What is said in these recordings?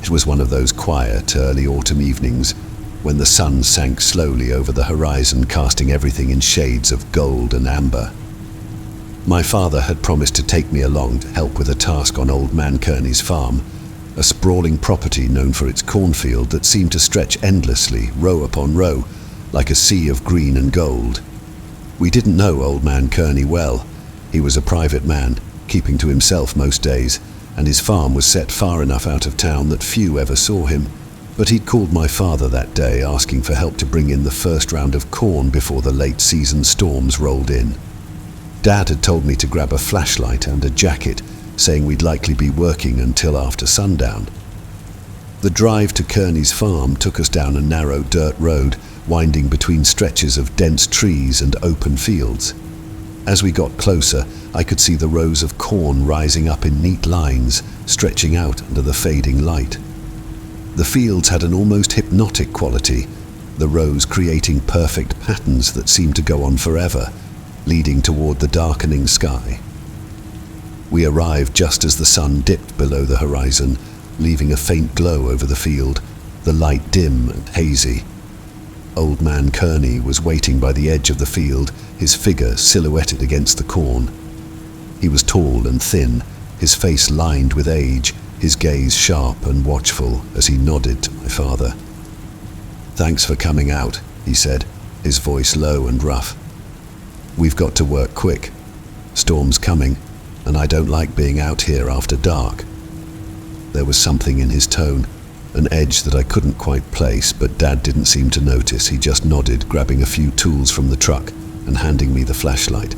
It was one of those quiet, early autumn evenings when the sun sank slowly over the horizon, casting everything in shades of gold and amber. My father had promised to take me along to help with a task on Old Man Kearney's farm, a sprawling property known for its cornfield that seemed to stretch endlessly, row upon row, like a sea of green and gold. We didn't know Old Man Kearney well. He was a private man, keeping to himself most days, and his farm was set far enough out of town that few ever saw him. But he'd called my father that day, asking for help to bring in the first round of corn before the late season storms rolled in. Dad had told me to grab a flashlight and a jacket, saying we'd likely be working until after sundown. The drive to Kearney's farm took us down a narrow dirt road, winding between stretches of dense trees and open fields. As we got closer, I could see the rows of corn rising up in neat lines, stretching out under the fading light. The fields had an almost hypnotic quality, the rows creating perfect patterns that seemed to go on forever, leading toward the darkening sky. We arrived just as the sun dipped below the horizon, leaving a faint glow over the field, the light dim and hazy. Old Man Kearney was waiting by the edge of the field, his figure silhouetted against the corn. He was tall and thin, his face lined with age, his gaze sharp and watchful as he nodded to my father. "Thanks for coming out," he said, his voice low and rough. "We've got to work quick. Storm's coming, and I don't like being out here after dark." There was something in his tone, an edge that I couldn't quite place, but Dad didn't seem to notice. He just nodded, grabbing a few tools from the truck and handing me the flashlight.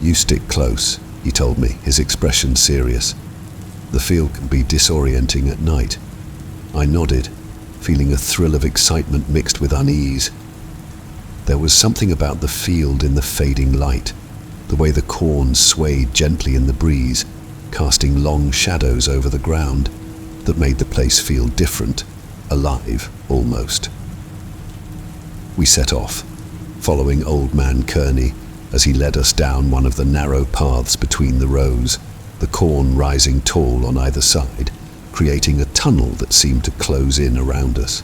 "You stick close," he told me, his expression serious. "The field can be disorienting at night." I nodded, feeling a thrill of excitement mixed with unease. There was something about the field in the fading light, the way the corn swayed gently in the breeze, casting long shadows over the ground, that made the place feel different, alive almost. We set off, following Old Man Kearney as he led us down one of the narrow paths between the rows, the corn rising tall on either side, creating a tunnel that seemed to close in around us.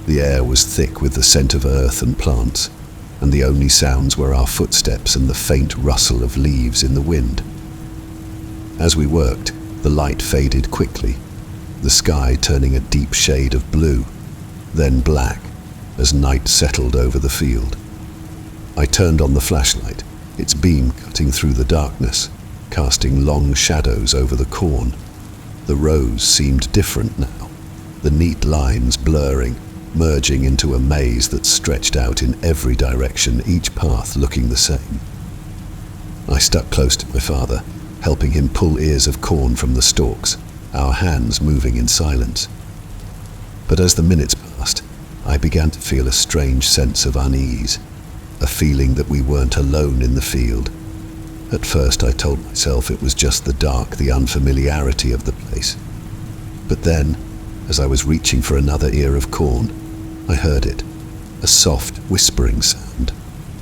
The air was thick with the scent of earth and plants, and the only sounds were our footsteps and the faint rustle of leaves in the wind. As we worked, the light faded quickly, the sky turning a deep shade of blue, then black, as night settled over the field. I turned on the flashlight, its beam cutting through the darkness, casting long shadows over the corn. The rows seemed different now, the neat lines blurring, merging into a maze that stretched out in every direction, each path looking the same. I stuck close to my father, helping him pull ears of corn from the stalks, our hands moving in silence. But as the minutes passed, I began to feel a strange sense of unease, a feeling that we weren't alone in the field. At first I told myself it was just the dark, the unfamiliarity of the place. But then, as I was reaching for another ear of corn, I heard it, a soft whispering sound,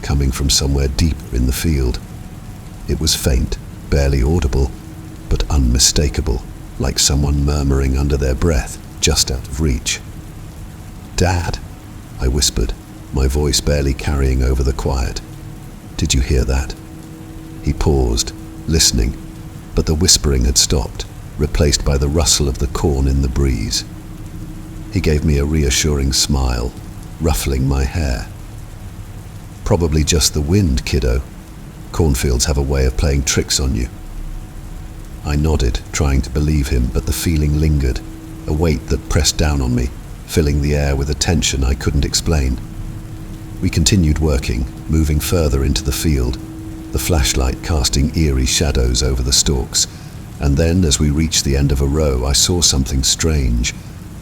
coming from somewhere deeper in the field. It was faint, barely audible, but unmistakable, like someone murmuring under their breath, just out of reach. "Dad," I whispered, my voice barely carrying over the quiet. "Did you hear that?" He paused, listening, but the whispering had stopped, replaced by the rustle of the corn in the breeze. He gave me a reassuring smile, ruffling my hair. "Probably just the wind, kiddo. Cornfields have a way of playing tricks on you." I nodded, trying to believe him, but the feeling lingered, a weight that pressed down on me, filling the air with a tension I couldn't explain. We continued working, moving further into the field, the flashlight casting eerie shadows over the stalks, and then as we reached the end of a row, I saw something strange,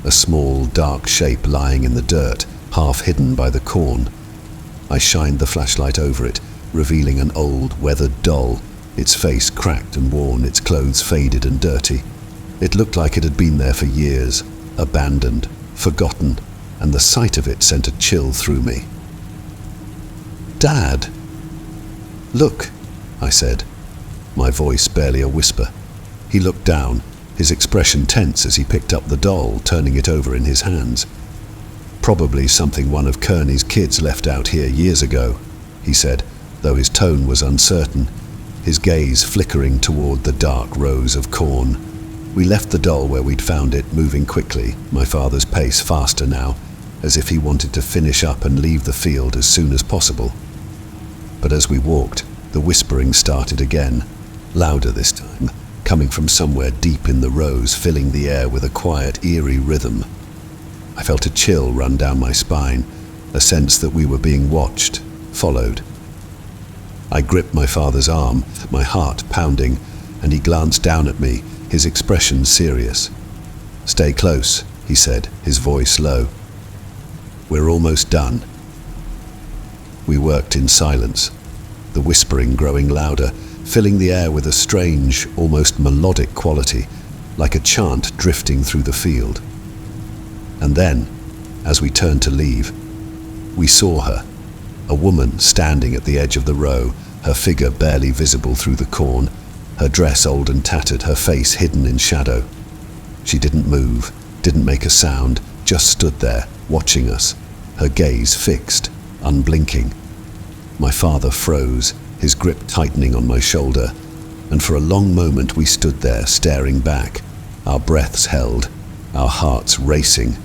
a small, dark shape lying in the dirt, half hidden by the corn. I shined the flashlight over it, revealing an old, weathered doll, its face cracked and worn, its clothes faded and dirty. It looked like it had been there for years, abandoned, forgotten, and the sight of it sent a chill through me. "Dad!" "Look," I said, my voice barely a whisper. He looked down, his expression tense as he picked up the doll, turning it over in his hands. "Probably something one of Kearney's kids left out here years ago," he said, though his tone was uncertain, his gaze flickering toward the dark rows of corn. We left the doll where we'd found it, moving quickly, my father's pace faster now, as if he wanted to finish up and leave the field as soon as possible. But as we walked, the whispering started again, louder this time, coming from somewhere deep in the rows, filling the air with a quiet, eerie rhythm. I felt a chill run down my spine, a sense that we were being watched, followed. I gripped my father's arm, my heart pounding, and he glanced down at me, his expression serious. "Stay close," he said, his voice low. "We're almost done." We worked in silence, the whispering growing louder, filling the air with a strange, almost melodic quality, like a chant drifting through the field. And then, as we turned to leave, we saw her, a woman standing at the edge of the row, her figure barely visible through the corn, her dress old and tattered, her face hidden in shadow. She didn't move, didn't make a sound, just stood there, watching us, her gaze fixed, unblinking. My father froze, his grip tightening on my shoulder, and for a long moment we stood there, staring back, our breaths held, our hearts racing.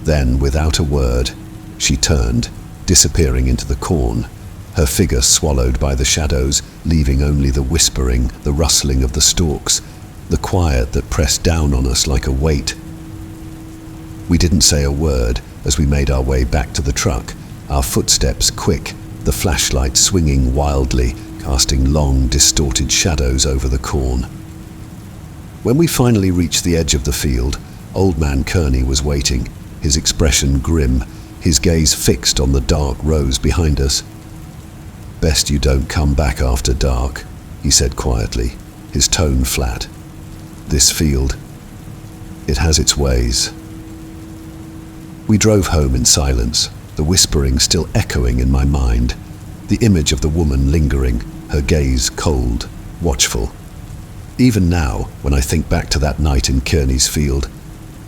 Then, without a word, she turned, disappearing into the corn, her figure swallowed by the shadows, leaving only the whispering, the rustling of the stalks, the quiet that pressed down on us like a weight. We didn't say a word as we made our way back to the truck, our footsteps quick, the flashlight swinging wildly, casting long, distorted shadows over the corn. When we finally reached the edge of the field, Old Man Kearney was waiting, his expression grim, his gaze fixed on the dark rows behind us. "Best you don't come back after dark," he said quietly, his tone flat. "This field, it has its ways." We drove home in silence, the whispering still echoing in my mind, the image of the woman lingering, her gaze cold, watchful. Even now, when I think back to that night in Kearney's field,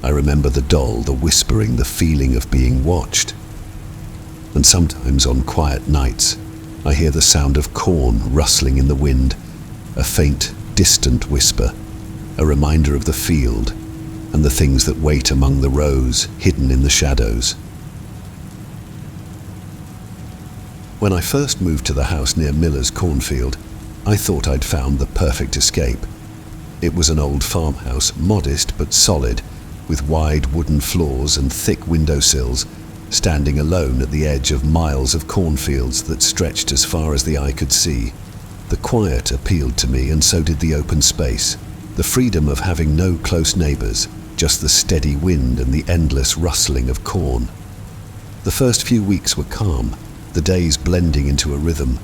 I remember the doll, the whispering, the feeling of being watched. And sometimes on quiet nights, I hear the sound of corn rustling in the wind, a faint, distant whisper, a reminder of the field and the things that wait among the rows, hidden in the shadows. When I first moved to the house near Miller's cornfield, I thought I'd found the perfect escape. It was an old farmhouse, modest but solid, with wide wooden floors and thick windowsills, standing alone at the edge of miles of cornfields that stretched as far as the eye could see. The quiet appealed to me, and so did the open space, the freedom of having no close neighbors, just the steady wind and the endless rustling of corn. The first few weeks were calm, the days blending into a rhythm.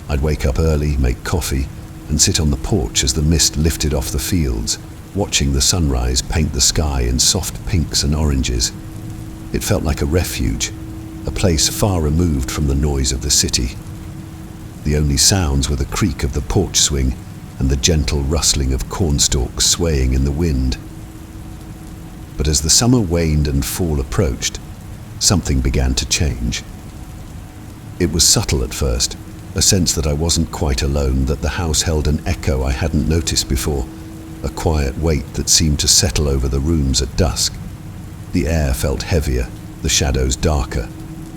I'd wake up early, make coffee, and sit on the porch as the mist lifted off the fields, watching the sunrise paint the sky in soft pinks and oranges. It felt like a refuge, a place far removed from the noise of the city. The only sounds were the creak of the porch swing and the gentle rustling of cornstalks swaying in the wind. But as the summer waned and fall approached, something began to change. It was subtle at first, a sense that I wasn't quite alone, that the house held an echo I hadn't noticed before, a quiet weight that seemed to settle over the rooms at dusk. The air felt heavier, the shadows darker,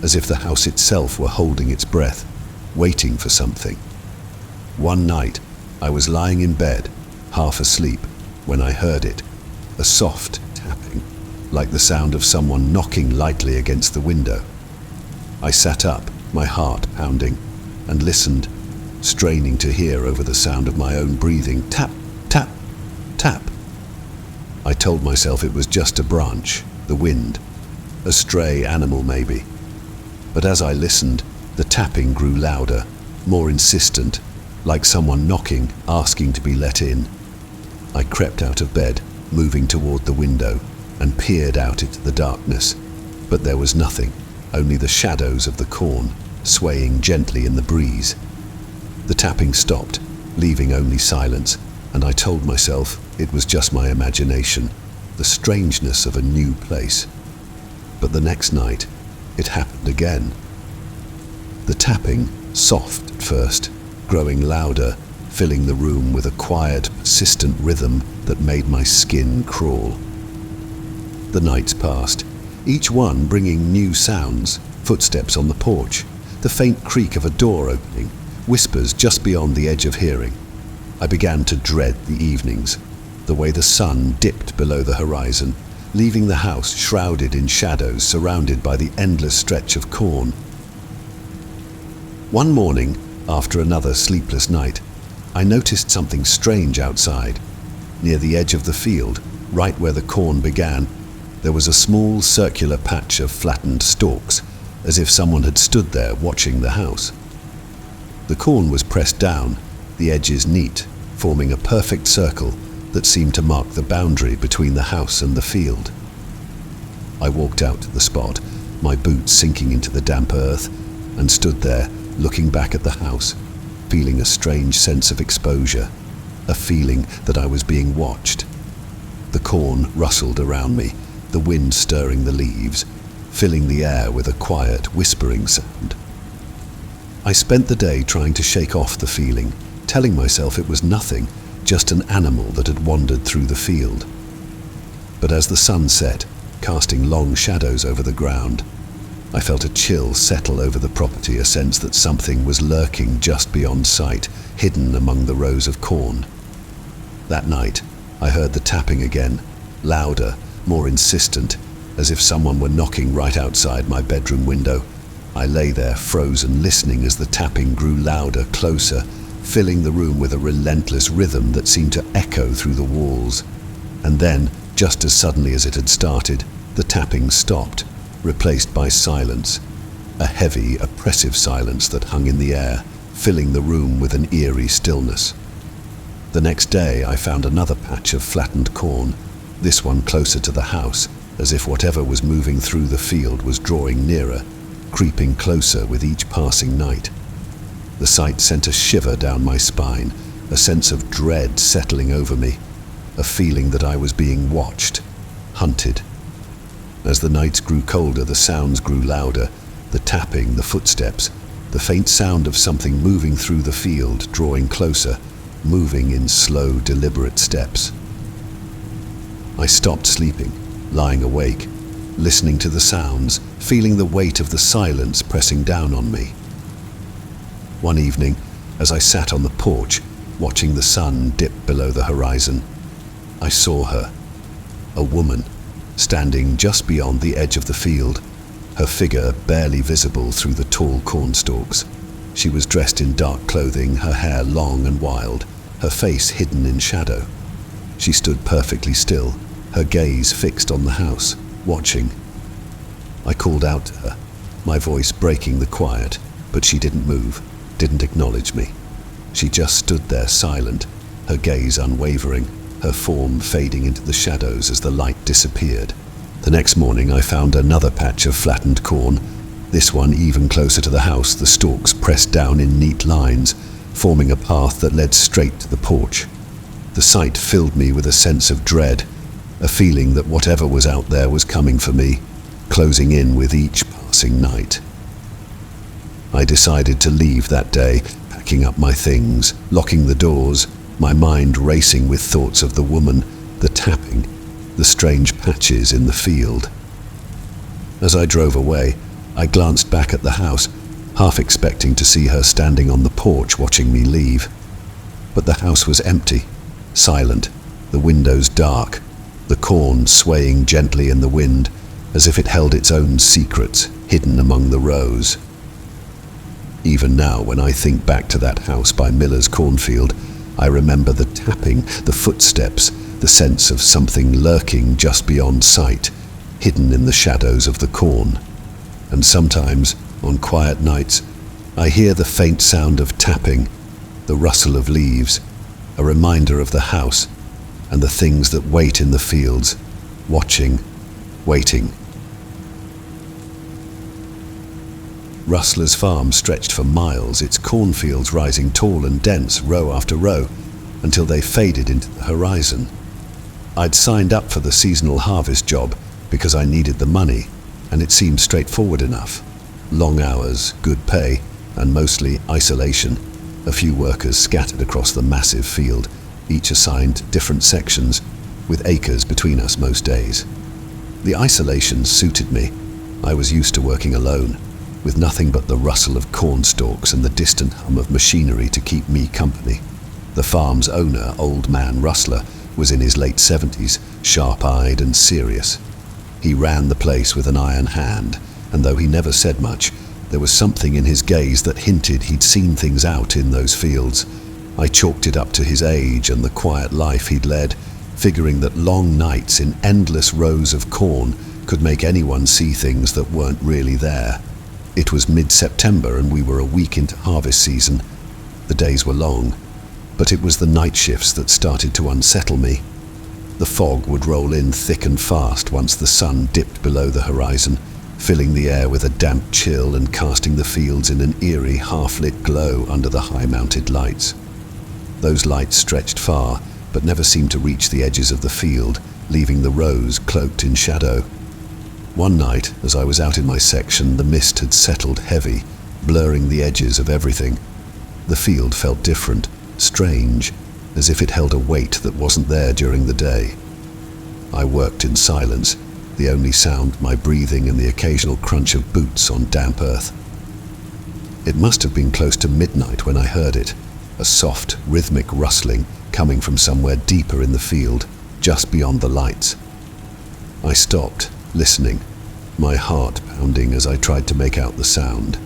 as if the house itself were holding its breath, waiting for something. One night, I was lying in bed, half asleep, when I heard it, a soft tapping, like the sound of someone knocking lightly against the window. I sat up, my heart pounding, and listened, straining to hear over the sound of my own breathing. Tap, tap, tap. I told myself it was just a branch, the wind, a stray animal maybe. But as I listened, the tapping grew louder, more insistent, like someone knocking, asking to be let in. I crept out of bed, moving toward the window, and peered out into the darkness. But there was nothing, only the shadows of the corn, swaying gently in the breeze. The tapping stopped, leaving only silence, and I told myself it was just my imagination, the strangeness of a new place. But the next night, it happened again. The tapping, soft at first, growing louder, filling the room with a quiet, persistent rhythm that made my skin crawl. The nights passed, each one bringing new sounds, footsteps on the porch, the faint creak of a door opening, whispers just beyond the edge of hearing. I began to dread the evenings, the way the sun dipped below the horizon, leaving the house shrouded in shadows surrounded by the endless stretch of corn. One morning, after another sleepless night, I noticed something strange outside. Near the edge of the field, right where the corn began, there was a small circular patch of flattened stalks, as if someone had stood there watching the house. The corn was pressed down, the edges neat, forming a perfect circle that seemed to mark the boundary between the house and the field. I walked out to the spot, my boots sinking into the damp earth, and stood there, looking back at the house, feeling a strange sense of exposure, a feeling that I was being watched. The corn rustled around me, the wind stirring the leaves, filling the air with a quiet, whispering sound. I spent the day trying to shake off the feeling, telling myself it was nothing, just an animal that had wandered through the field. But as the sun set, casting long shadows over the ground, I felt a chill settle over the property, a sense that something was lurking just beyond sight, hidden among the rows of corn. That night, I heard the tapping again, louder, more insistent, as if someone were knocking right outside my bedroom window. I lay there, frozen, listening as the tapping grew louder, closer, filling the room with a relentless rhythm that seemed to echo through the walls. And then, just as suddenly as it had started, the tapping stopped, replaced by silence, a heavy, oppressive silence that hung in the air, filling the room with an eerie stillness. The next day, I found another patch of flattened corn, this one closer to the house, as if whatever was moving through the field was drawing nearer, creeping closer with each passing night. The sight sent a shiver down my spine, a sense of dread settling over me, a feeling that I was being watched, hunted. As the nights grew colder, the sounds grew louder, the tapping, the footsteps, the faint sound of something moving through the field, drawing closer, moving in slow, deliberate steps. I stopped sleeping, lying awake, listening to the sounds, feeling the weight of the silence pressing down on me. One evening, as I sat on the porch, watching the sun dip below the horizon, I saw her, a woman, standing just beyond the edge of the field, her figure barely visible through the tall cornstalks. She was dressed in dark clothing, her hair long and wild, her face hidden in shadow. She stood perfectly still, her gaze fixed on the house, watching. I called out to her, my voice breaking the quiet, but she didn't move, didn't acknowledge me. She just stood there silent, her gaze unwavering, her form fading into the shadows as the light disappeared. The next morning I found another patch of flattened corn, this one even closer to the house, the stalks pressed down in neat lines, forming a path that led straight to the porch. The sight filled me with a sense of dread, a feeling that whatever was out there was coming for me, closing in with each passing night. I decided to leave that day, packing up my things, locking the doors, my mind racing with thoughts of the woman, the tapping, the strange patches in the field. As I drove away, I glanced back at the house, half expecting to see her standing on the porch watching me leave. But the house was empty, silent, the windows dark, the corn swaying gently in the wind, as if it held its own secrets hidden among the rows. Even now, when I think back to that house by Miller's cornfield, I remember the tapping, the footsteps, the sense of something lurking just beyond sight, hidden in the shadows of the corn. And sometimes, on quiet nights, I hear the faint sound of tapping, the rustle of leaves, a reminder of the house and the things that wait in the fields, watching, waiting. Rustler's farm stretched for miles, its cornfields rising tall and dense, row after row. until they faded into the horizon. I'd signed up for the seasonal harvest job because I needed the money, and it seemed straightforward enough. Long hours, good pay, and mostly isolation. A few workers scattered across the massive field, each assigned different sections, with acres between us most days. The isolation suited me. I was used to working alone, with nothing but the rustle of corn stalks and the distant hum of machinery to keep me company. The farm's owner, Old Man Rustler, was in his late 70s, sharp-eyed and serious. He ran the place with an iron hand, and though he never said much, there was something in his gaze that hinted he'd seen things out in those fields. I chalked it up to his age and the quiet life he'd led, figuring that long nights in endless rows of corn could make anyone see things that weren't really there. It was mid-September and we were a week into harvest season. The days were long, but it was the night shifts that started to unsettle me. The fog would roll in thick and fast once the sun dipped below the horizon, filling the air with a damp chill and casting the fields in an eerie, half-lit glow under the high-mounted lights. Those lights stretched far, but never seemed to reach the edges of the field, leaving the rows cloaked in shadow. One night, as I was out in my section, the mist had settled heavy, blurring the edges of everything. The field felt different, strange, as if it held a weight that wasn't there during the day. I worked in silence, the only sound my breathing and the occasional crunch of boots on damp earth. It must have been close to midnight when I heard it, a soft, rhythmic rustling coming from somewhere deeper in the field, just beyond the lights. I stopped, listening, my heart pounding as I tried to make out the sound.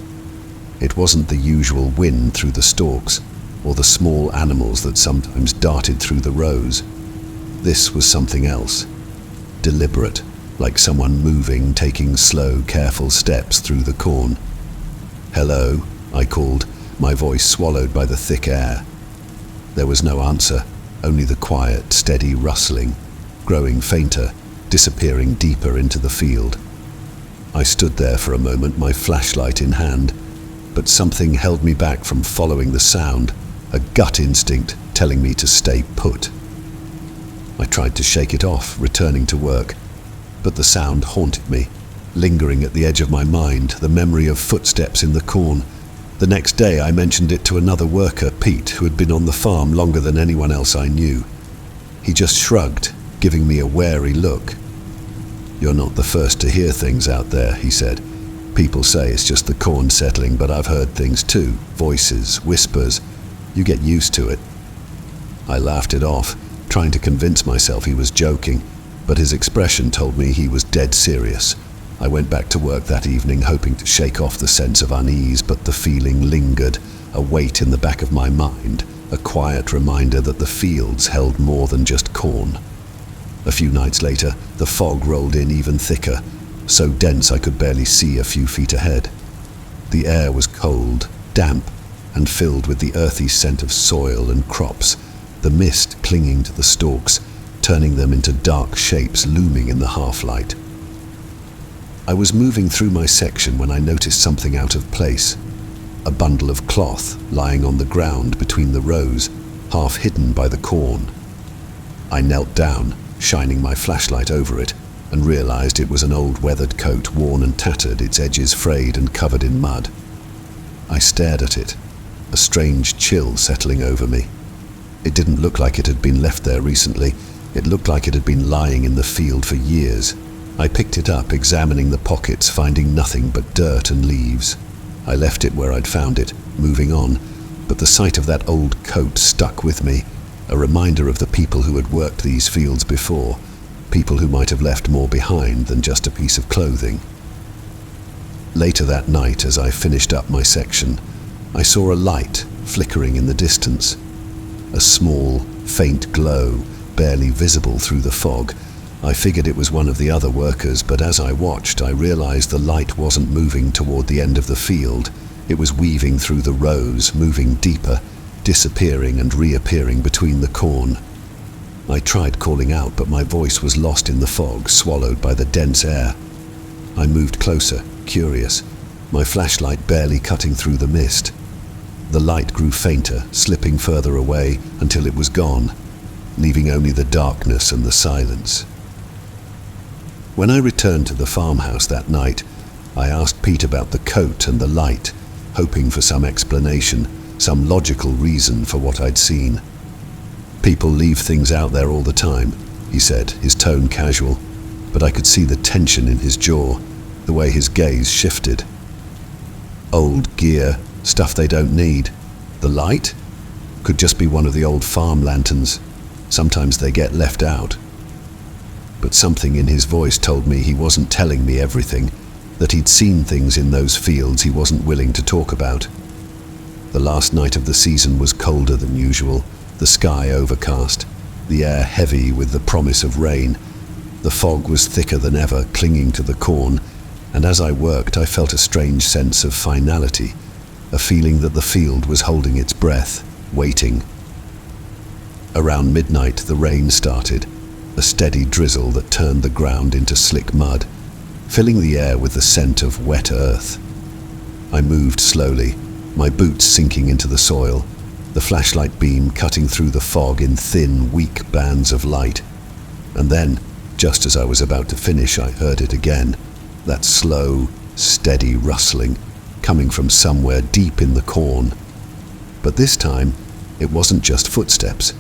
It wasn't the usual wind through the stalks, or the small animals that sometimes darted through the rows. This was something else, deliberate, like someone moving, taking slow, careful steps through the corn. "Hello," I called, my voice swallowed by the thick air. There was no answer, only the quiet, steady rustling, growing fainter, disappearing deeper into the field. I stood there for a moment, my flashlight in hand, but something held me back from following the sound, a gut instinct telling me to stay put. I tried to shake it off, returning to work, but the sound haunted me, lingering at the edge of my mind, the memory of footsteps in the corn. The next day I mentioned it to another worker, Pete, who had been on the farm longer than anyone else I knew. He just shrugged, giving me a wary look. "You're not the first to hear things out there," he said. "People say it's just the corn settling, but I've heard things too, voices, whispers. You get used to it." I laughed it off, trying to convince myself he was joking, but his expression told me he was dead serious. I went back to work that evening hoping to shake off the sense of unease, but the feeling lingered, a weight in the back of my mind, a quiet reminder that the fields held more than just corn. A few nights later, the fog rolled in even thicker, so dense I could barely see a few feet ahead. The air was cold, damp, and filled with the earthy scent of soil and crops, the mist clinging to the stalks, turning them into dark shapes looming in the half-light. I was moving through my section when I noticed something out of place. A bundle of cloth lying on the ground between the rows, half hidden by the corn. I knelt down, shining my flashlight over it, and realized it was an old weathered coat, worn and tattered, its edges frayed and covered in mud. I stared at it, a strange chill settling over me. It didn't look like it had been left there recently. It looked like it had been lying in the field for years. I picked it up, examining the pockets, finding nothing but dirt and leaves. I left it where I'd found it, moving on, but the sight of that old coat stuck with me, a reminder of the people who had worked these fields before, people who might have left more behind than just a piece of clothing. Later that night, as I finished up my section, I saw a light flickering in the distance. A small, faint glow, barely visible through the fog. I figured it was one of the other workers, but as I watched, I realized the light wasn't moving toward the end of the field. It was weaving through the rows, moving deeper, disappearing and reappearing between the corn. I tried calling out, but my voice was lost in the fog, swallowed by the dense air. I moved closer, curious, my flashlight barely cutting through the mist. The light grew fainter, slipping further away until it was gone, leaving only the darkness and the silence. When I returned to the farmhouse that night, I asked Pete about the coat and the light, hoping for some explanation, some logical reason for what I'd seen. "People leave things out there all the time," he said, his tone casual, but I could see the tension in his jaw, the way his gaze shifted. "Old gear, stuff they don't need. The light? Could just be one of the old farm lanterns. Sometimes they get left out." But something in his voice told me he wasn't telling me everything, that he'd seen things in those fields he wasn't willing to talk about. The last night of the season was colder than usual, the sky overcast, the air heavy with the promise of rain. The fog was thicker than ever, clinging to the corn, and as I worked I felt a strange sense of finality, a feeling that the field was holding its breath, waiting. Around midnight the rain started, a steady drizzle that turned the ground into slick mud, filling the air with the scent of wet earth. I moved slowly, my boots sinking into the soil, the flashlight beam cutting through the fog in thin, weak bands of light. And then, just as I was about to finish, I heard it again, that slow, steady rustling, coming from somewhere deep in the corn. But this time, it wasn't just footsteps.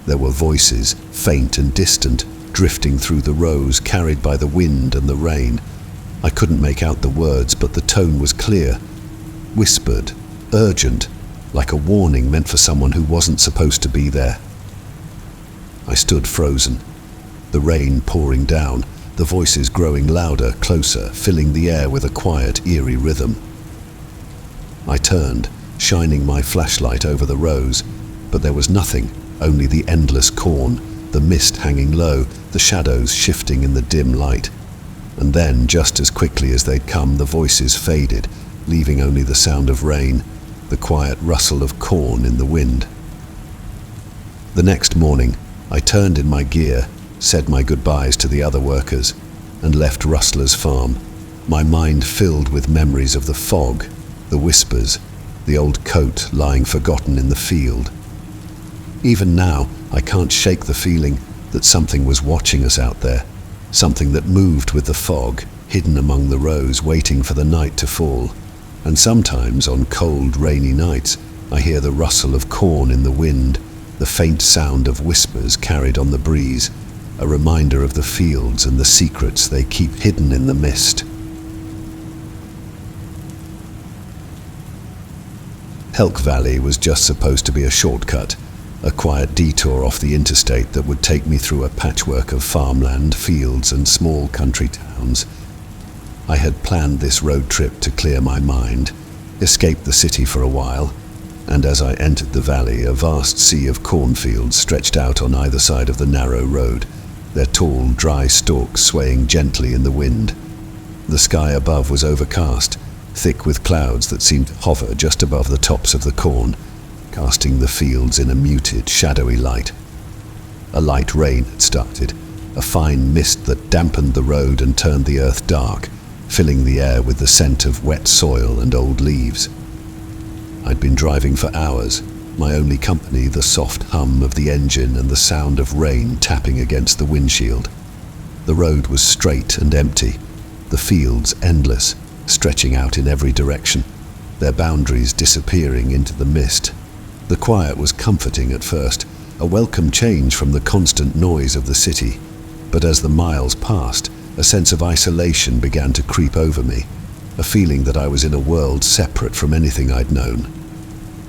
There were voices, faint and distant, drifting through the rows, carried by the wind and the rain. I couldn't make out the words, but the tone was clear, whispered, urgent, like a warning meant for someone who wasn't supposed to be there. I stood frozen, the rain pouring down, the voices growing louder, closer, filling the air with a quiet, eerie rhythm. I turned, shining my flashlight over the rows, but there was nothing, only the endless corn, the mist hanging low, the shadows shifting in the dim light. And then, just as quickly as they'd come, the voices faded, leaving only the sound of rain, the quiet rustle of corn in the wind. The next morning, I turned in my gear, said my goodbyes to the other workers, and left Rustler's farm, my mind filled with memories of the fog, the whispers, the old coat lying forgotten in the field. Even now, I can't shake the feeling that something was watching us out there, something that moved with the fog, hidden among the rows, waiting for the night to fall. And sometimes, on cold, rainy nights, I hear the rustle of corn in the wind, the faint sound of whispers carried on the breeze, a reminder of the fields and the secrets they keep hidden in the mist. Elk Valley was just supposed to be a shortcut, a quiet detour off the interstate that would take me through a patchwork of farmland, fields, and small country towns. I had planned this road trip to clear my mind, escape the city for a while, and as I entered the valley, a vast sea of cornfields stretched out on either side of the narrow road, their tall, dry stalks swaying gently in the wind. The sky above was overcast, thick with clouds that seemed to hover just above the tops of the corn, casting the fields in a muted, shadowy light. A light rain had started, a fine mist that dampened the road and turned the earth dark, filling the air with the scent of wet soil and old leaves. I'd been driving for hours, my only company the soft hum of the engine and the sound of rain tapping against the windshield. The road was straight and empty, the fields endless, stretching out in every direction, their boundaries disappearing into the mist. The quiet was comforting at first, a welcome change from the constant noise of the city, but as the miles passed, a sense of isolation began to creep over me, a feeling that I was in a world separate from anything I'd known.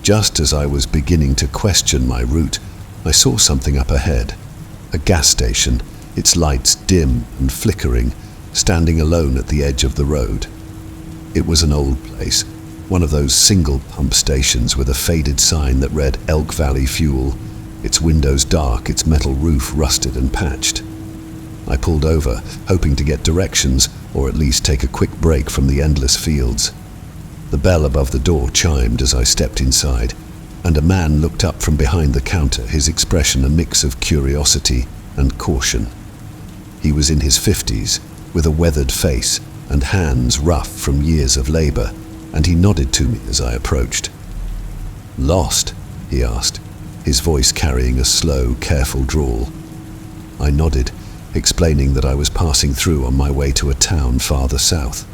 Just as I was beginning to question my route, I saw something up ahead, a gas station, its lights dim and flickering, standing alone at the edge of the road. It was an old place, one of those single pump stations with a faded sign that read Elk Valley Fuel, its windows dark, its metal roof rusted and patched. I pulled over, hoping to get directions, or at least take a quick break from the endless fields. The bell above the door chimed as I stepped inside, and a man looked up from behind the counter, his expression a mix of curiosity and caution. He was in his 50s, with a weathered face and hands rough from years of labor, and he nodded to me as I approached. "Lost?" he asked, his voice carrying a slow, careful drawl. I nodded, explaining that I was passing through on my way to a town farther south.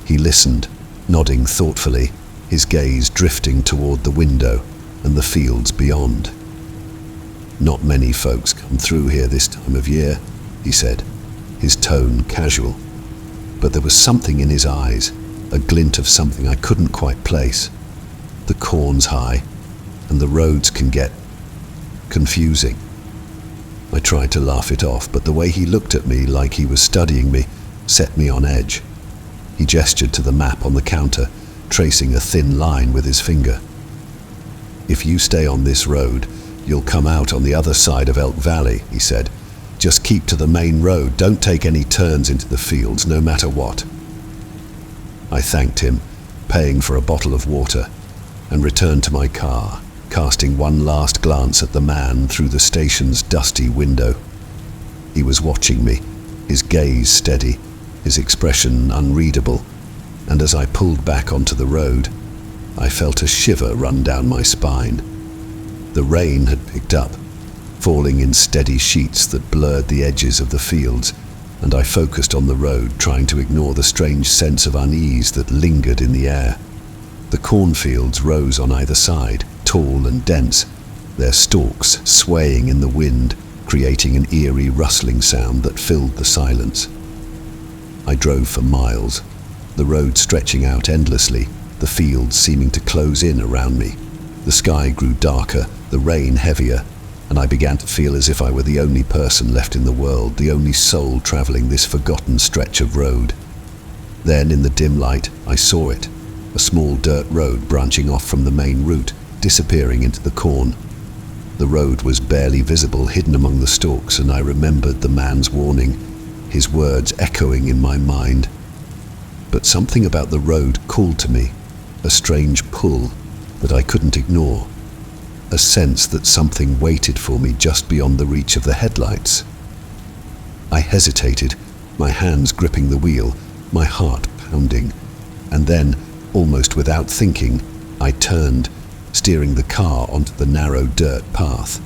He listened, nodding thoughtfully, his gaze drifting toward the window and the fields beyond. "Not many folks come through here this time of year," he said, his tone casual. But there was something in his eyes, a glint of something I couldn't quite place. The corn's high, and the roads can get confusing. I tried to laugh it off, but the way he looked at me like he was studying me set me on edge. He gestured to the map on the counter, tracing a thin line with his finger. "If you stay on this road, you'll come out on the other side of Elk Valley," he said. "Just keep to the main road, don't take any turns into the fields, no matter what." I thanked him, paying for a bottle of water, and returned to my car, casting one last glance at the man through the station's dusty window. He was watching me, his gaze steady, his expression unreadable, and as I pulled back onto the road, I felt a shiver run down my spine. The rain had picked up, falling in steady sheets that blurred the edges of the fields, and I focused on the road, trying to ignore the strange sense of unease that lingered in the air. The cornfields rose on either side, tall and dense, their stalks swaying in the wind, creating an eerie rustling sound that filled the silence. I drove for miles, the road stretching out endlessly, the fields seeming to close in around me. The sky grew darker, the rain heavier, and I began to feel as if I were the only person left in the world, the only soul traveling this forgotten stretch of road. Then, in the dim light, I saw it, a small dirt road branching off from the main route, disappearing into the corn. The road was barely visible, hidden among the stalks, and I remembered the man's warning, his words echoing in my mind. But something about the road called to me, a strange pull that I couldn't ignore, a sense that something waited for me just beyond the reach of the headlights. I hesitated, my hands gripping the wheel, my heart pounding, and then, almost without thinking, I turned, steering the car onto the narrow dirt path.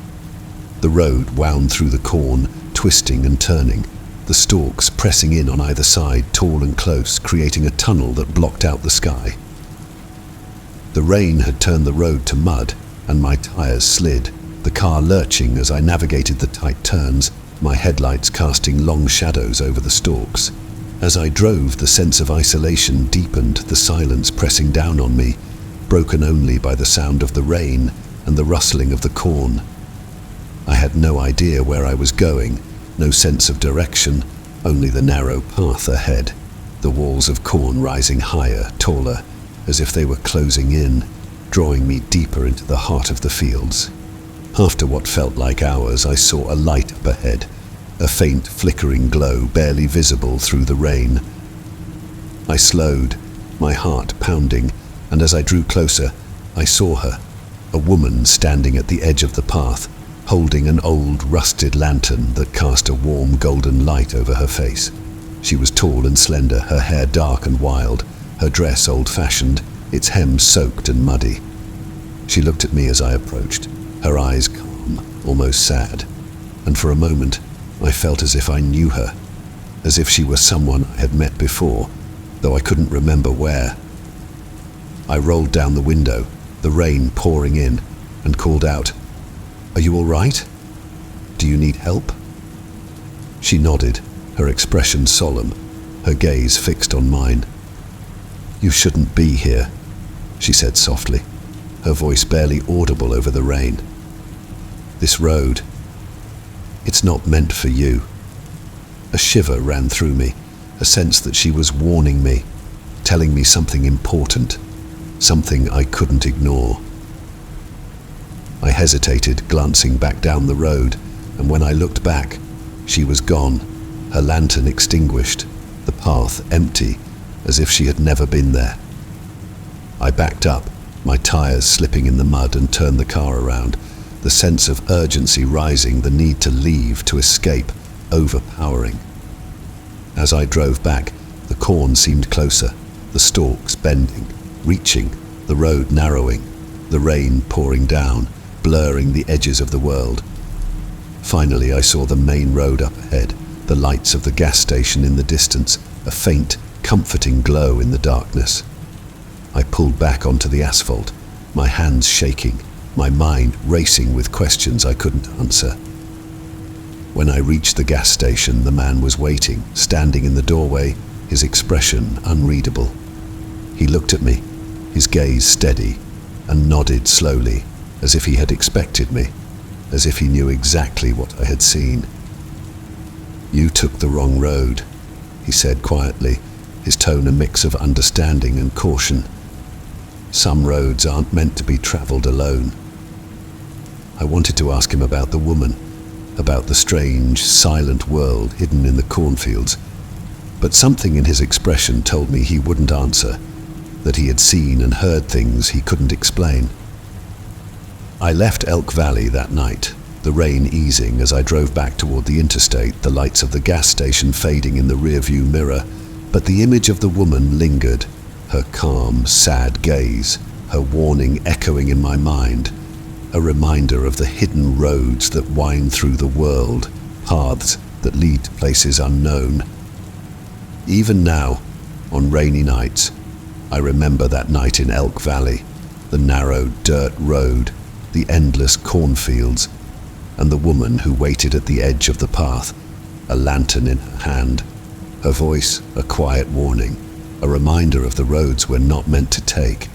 The road wound through the corn, twisting and turning, the stalks pressing in on either side, tall and close, creating a tunnel that blocked out the sky. The rain had turned the road to mud, and my tires slid, the car lurching as I navigated the tight turns, my headlights casting long shadows over the stalks. As I drove, the sense of isolation deepened, the silence pressing down on me, broken only by the sound of the rain and the rustling of the corn. I had no idea where I was going, no sense of direction, only the narrow path ahead, the walls of corn rising higher, taller, as if they were closing in, drawing me deeper into the heart of the fields. After what felt like hours, I saw a light up ahead, a faint flickering glow barely visible through the rain. I slowed, my heart pounding, and as I drew closer, I saw her, a woman standing at the edge of the path, holding an old rusted lantern that cast a warm golden light over her face. She was tall and slender, her hair dark and wild, her dress old-fashioned, its hem soaked and muddy. She looked at me as I approached, her eyes calm, almost sad, and for a moment I felt as if I knew her, as if she were someone I had met before, though I couldn't remember where. I rolled down the window, the rain pouring in, and called out, "Are you all right? Do you need help?" She nodded, her expression solemn, her gaze fixed on mine. "You shouldn't be here," she said softly, her voice barely audible over the rain. "This road, it's not meant for you." A shiver ran through me, a sense that she was warning me, telling me something important, something I couldn't ignore. I hesitated, glancing back down the road, and when I looked back, she was gone, her lantern extinguished, the path empty, as if she had never been there. I backed up, my tires slipping in the mud, and turned the car around, the sense of urgency rising, the need to leave, to escape, overpowering. As I drove back, the corn seemed closer, the stalks bending, reaching, the road narrowing, the rain pouring down, blurring the edges of the world. Finally, I saw the main road up ahead, the lights of the gas station in the distance, a faint, comforting glow in the darkness. I pulled back onto the asphalt, my hands shaking, my mind racing with questions I couldn't answer. When I reached the gas station, the man was waiting, standing in the doorway, his expression unreadable. He looked at me, his gaze steady, and nodded slowly, as if he had expected me, as if he knew exactly what I had seen. "You took the wrong road," he said quietly, his tone a mix of understanding and caution. "Some roads aren't meant to be traveled alone." I wanted to ask him about the woman, about the strange, silent world hidden in the cornfields, but something in his expression told me he wouldn't answer, that he had seen and heard things he couldn't explain. I left Elk Valley that night, the rain easing as I drove back toward the interstate, the lights of the gas station fading in the rearview mirror, but the image of the woman lingered, her calm, sad gaze, her warning echoing in my mind, a reminder of the hidden roads that wind through the world, paths that lead to places unknown. Even now, on rainy nights, I remember that night in Elk Valley, the narrow dirt road, the endless cornfields, and the woman who waited at the edge of the path, a lantern in her hand, her voice a quiet warning, a reminder of the roads we're not meant to take.